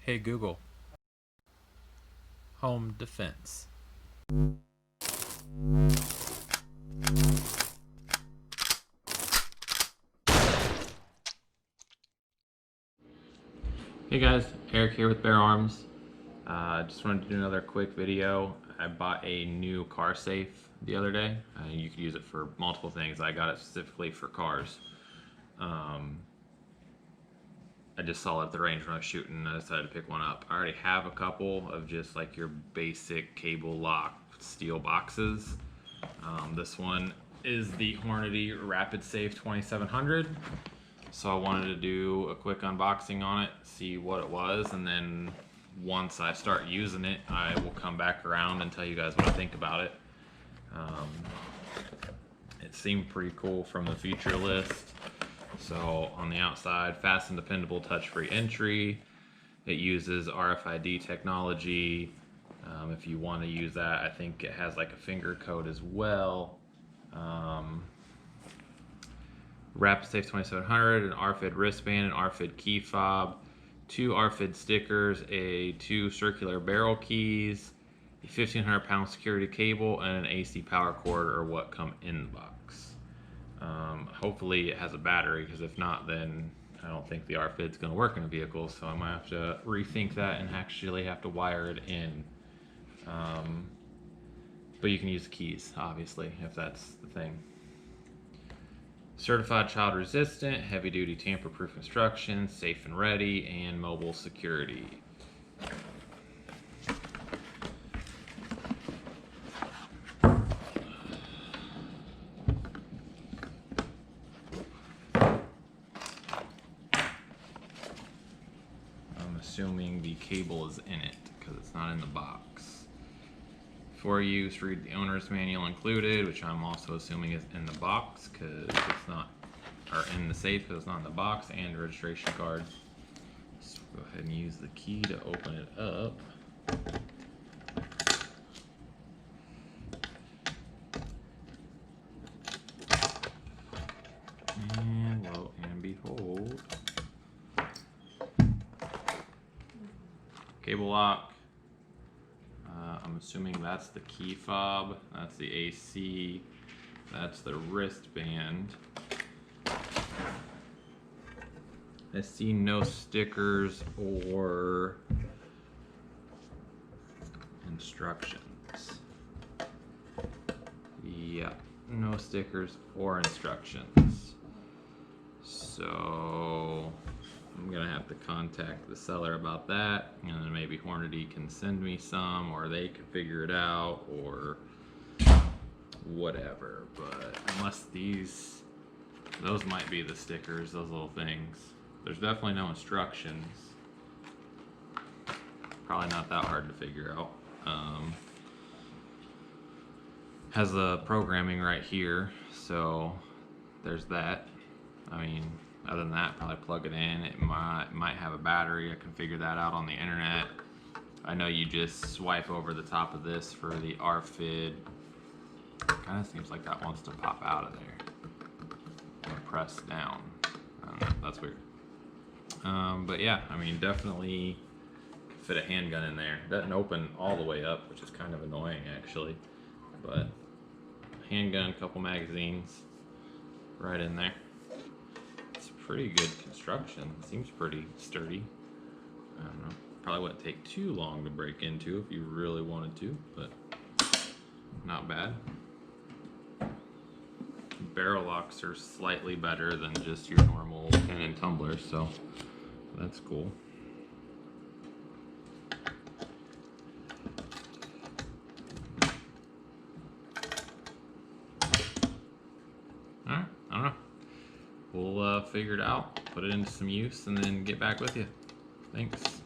Hey Google, home defense. Hey guys, Eric here with Bear Arms. Just wanted to do another quick video. I bought a new car safe the other day. You could use it for multiple things. I got it specifically for cars. I just saw it at the range when I was shooting and I decided to pick one up. I already have a couple of just like your basic cable lock steel boxes. This one is the Hornady Rapid Safe 2700. So I wanted to do a quick unboxing on it, see what it was, and then once I start using it, I will come back around and tell you guys what I think about it. It seemed pretty cool from the feature list. So on the outside, fast and dependable touch-free entry. It uses RFID technology. If you want to use that, I think it has like a finger code as well. Rapid Safe 2700, an RFID wristband, an RFID key fob, 2 RFID stickers, 2 circular barrel keys, a 1,500-pound security cable, and an AC power cord are what come in the box. Hopefully it has a battery, because if not, then I don't think the RFID is going to work in a vehicle, so I might have to rethink that and actually have to wire it in. But you can use the keys, obviously, if that's the thing. Certified child resistant, heavy duty tamper proof instructions, safe and ready, and mobile security. I'm assuming the cable is in it because it's not in the box. For use, read the owner's manual included, which I'm also assuming is in the box because it's not, or in the safe because it's not in the box, and registration card. So go ahead and use the key to open it up. And lo and behold, cable lock. I'm assuming that's the key fob, that's the AC, that's the wristband. I see no stickers or instructions. Yeah, no stickers or instructions. So I'm gonna have to contact the seller about that, and then maybe Hornady can send me some, or they can figure it out, or whatever. But unless those might be the stickers, those little things. There's definitely no instructions. Probably not that hard to figure out. Has the programming right here, so there's that. I mean, other than that, probably plug it in. It might have a battery. I can figure that out on the internet. I know you just swipe over the top of this for the RFID. Kind of seems like that wants to pop out of there and press down. I don't know, that's weird. But yeah, I mean, definitely fit a handgun in there. It doesn't open all the way up, which is kind of annoying actually. But handgun, couple magazines, right in there. It's pretty good construction. Seems pretty sturdy. I don't know. Probably wouldn't take too long to break into if you really wanted to, but not bad. Barrel locks are slightly better than just your normal pin and tumbler, so that's cool. Alright, I don't know. We'll figure it out, put it into some use, and then get back with you. Thanks.